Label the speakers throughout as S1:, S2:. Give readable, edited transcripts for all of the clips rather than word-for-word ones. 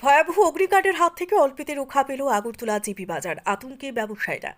S1: ভয়াবহ অগ্নিকাণ্ডের হাত থেকে অল্পেতে রক্ষা পেল আগরতলা জিবি বাজার। আতঙ্কে ব্যবসায়ীরা।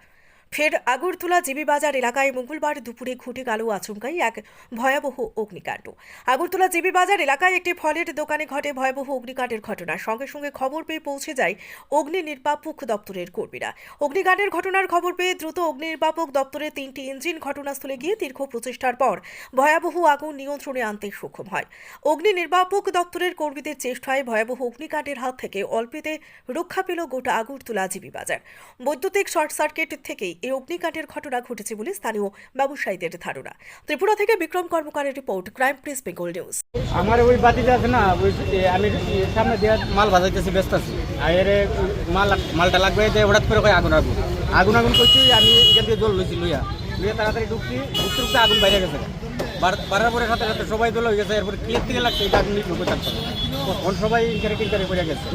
S1: ফের আগরতলা জিবি বাজার এলাকায় মঙ্গলবার দুপুরে ঘটে গেল আচমকাই এক ভয়াবহ অগ্নিকাণ্ড। আগরতলা জিবি বাজার এলাকায় একটি ফলের দোকানে ঘটে ভয়াবহ অগ্নিকাণ্ডের ঘটনা। সঙ্গে সঙ্গে খবর পেয়ে পৌঁছে যায় অগ্নি নির্বাপক দপ্তরের কর্মীরা। অগ্নিকাণ্ডের ঘটনার খবর পেয়ে দ্রুত অগ্নি নির্বাপক দপ্তরের 3টি ইঞ্জিন ঘটনাস্থলে গিয়ে দীর্ঘ প্রচেষ্টার পর ভয়াবহ আগুন নিয়ন্ত্রণে আনতে সক্ষম হয়। অগ্নি নির্বাপক দপ্তরের কর্মীদের চেষ্টায় ভয়াবহ অগ্নিকাণ্ডের হাত থেকে অল্পেতে রক্ষা পেল গোটা আগরতলা জিবি বাজার। বৈদ্যুতিক শর্ট সার্কিট থেকেই এই অগ্নিকাণ্ডের ঘটনা ঘটেছে বলে স্থানীয় ব্যবসায়ীদের ধারণা। ত্রিপুরা থেকে বিক্রম কর্মকারের রিপোর্ট, ক্রাইম প্রেস বেঙ্গল নিউজ।
S2: আমার ওই বাতিটা আছে না, আমি সামনে দিয়ে মাল ভাজাইতেছি, ব্যস্ত আছি। আর মালটা লাগবে যে হঠাৎ করে আগুন আগুন আগুন আগুন করছি। আমি এখান থেকে জল লইছি, লইয়া তাড়াতাড়ি ঢুকতে আগুন বাইরে গেছে। বাড়ার পরে সাথে সাথে সবাই দল হয়ে গেছে। এরপরে ক্লিয়ার থেকে লাগছে এটা আগুন নিয়ে থাকতো তখন সবাই কিনকারি করে গেছে।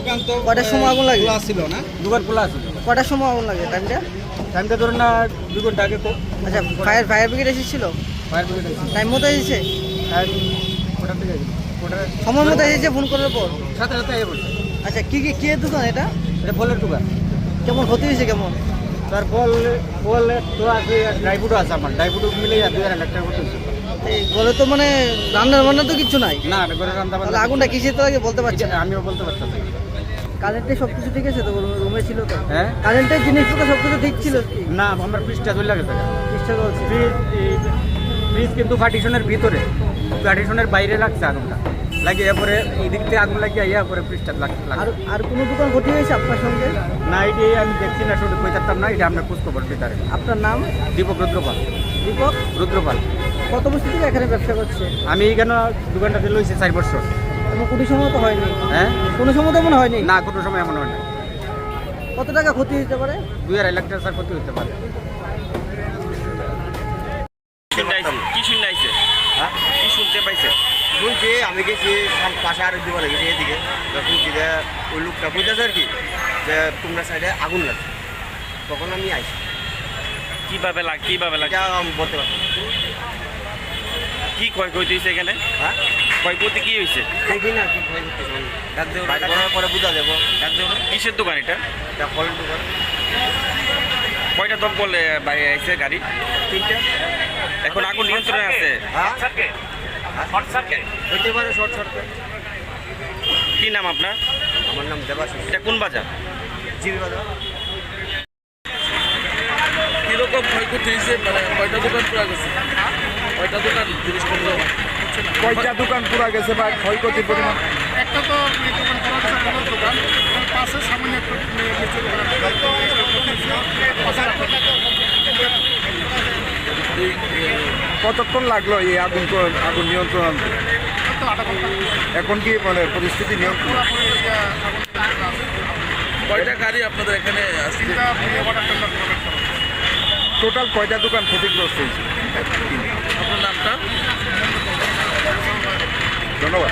S3: কটার সময় আগুন লাগে?
S2: ছিল না, দোকান খোলা ছিল।
S3: কটার সময় আগুন লাগে?
S2: টাইমটা ধরুন না 2 ঘন্টা আগে।
S3: আচ্ছা, ফায়ার ব্রিগেড এসেছিল?
S2: ফায়ার ব্রিগেড
S3: টাইম মতো এসেছে?
S2: ওটার থেকে
S3: সময় মতো এসেছে ফোন করার পর?
S2: সাথে সাথে এ বলছে।
S3: আচ্ছা, কি দোকান এটা?
S2: এটা ফলের দোকান।
S3: কেমন ক্ষতি হয়েছে? কেমন?
S2: তার ফল তো আছে, ড্রাই ফ্রুটও আছে। আমার ড্রাই ফ্রুট মিলে 2000 টাকা করতে হচ্ছে।
S3: এই বলে তো মানে রান্না তো কিছু নাই
S2: না, ঘরে রান্না
S3: তাহলে আগুনটা কিসের তো আগে বলতে পারছি না।
S2: আমিও বলতে পারতাম না।
S3: কারেন্টের সব কিছু ঠিক আছে তো? রুমে ছিল তো?
S2: হ্যাঁ,
S3: কারেন্টের জিনিসপত্র সব কিছু ঠিক ছিল কি?
S2: না, আমার ফ্রিজটা চলে গেছে।
S3: চেষ্টা করছি।
S2: ফ্রিজ কিন্তু পার্টিশনের ভিতরে, পার্টিশনের বাইরে লাগছে আগুনটা লাগিয়ে। এরপরে এই দিক থেকে আগুন লাগিয়ে ইয়া করে ফ্রিজটা লাগছে।
S3: আর কোনো দোকান ক্ষতি হয়েছে আপনার সঙ্গে?
S2: না, এটাই আমি দেখছি না, শুধু কই থাকতাম না। এটা আমরা খোঁজ খবর দিতে।
S3: আপনার নাম?
S2: দীপক রুদ্রপাল।
S3: দীপক
S2: রুদ্রপাল।
S3: কত বছর থেকে এখানে ব্যবসা করছে?
S2: আমি এখানে দোকানটাতে লইছি 4 বছর।
S3: এবং কোনো সময় তো হয়নি?
S2: হ্যাঁ,
S3: কোনো সময় তো মনে হয়নি?
S2: না, কোনো সময় এমন হয় না।
S3: কত টাকা ক্ষতি হতে পারে?
S2: 2.5 লাখ টাকা ক্ষতি হতে পারে।
S4: কি শুনতে আইছে?
S2: হ্যাঁ,
S4: কি শুনতে পাইছে?
S2: শুনছি, আমি গেছি পাশে আরেক দোকানে গেছি, এদিকে শুনছি যে ওই লোকটা বুঝতেছে আর কি, যে তোমরা সাইডে আগুন লাগছে। তখন আমি আইছি।
S4: কিভাবে লাগে
S2: এটা আমি বলতে পারছি না।
S4: কি ক্ষয়ক্ষতি হয়েছে এখানে?
S2: হ্যাঁ,
S4: ক্ষয়ক্ষতি কি হয়েছে?
S2: দেখি না কি ভয় করতেছে।
S4: ডাক দেবো,
S2: বাড়ি করার পরে বুঝা যাবো।
S4: ডাক দেবো। কিসের দোকান এটা?
S2: এটা ফলের দোকান।
S4: কয়টা দমকলে বাইরে আইছে গাড়ি?
S2: 3টা।
S4: এখন আগুন নিয়ন্ত্রণে আছে।
S2: হ্যাঁ, হইতে পারে শর্ট সার্কিট।
S4: কি নাম আপনার?
S2: আমার নাম দেবাশিস।
S4: এটা কোন বাজার?
S2: জিবি বাজার।
S5: কিরকম ক্ষয়ক্ষতি হয়েছে? মানে কয়টা দোকান পুরা গেছে? কয়টা দোকান জিনিসপত্র?
S6: কয়টা দোকান পুরা গেছে বা ক্ষয়ক্ষতির পরিমাণ?
S7: একটা তো দোকান করা গেছে, ফলের দোকান, এবং পাশে সামান্য একটু নিচু দোকান।
S6: এই কতক্ষণ লাগলো এই আগুন নিয়ন্ত্রণ আনতে? এখন কি মানে পরিস্থিতি নিয়ন্ত্রণ?
S5: কয়টা গাড়ি আপনাদের এখানে আসছে?
S6: টোটাল কয়টা দোকান ক্ষতিগ্রস্ত হয়েছে?
S5: আপনার নামটা?
S6: ধন্যবাদ।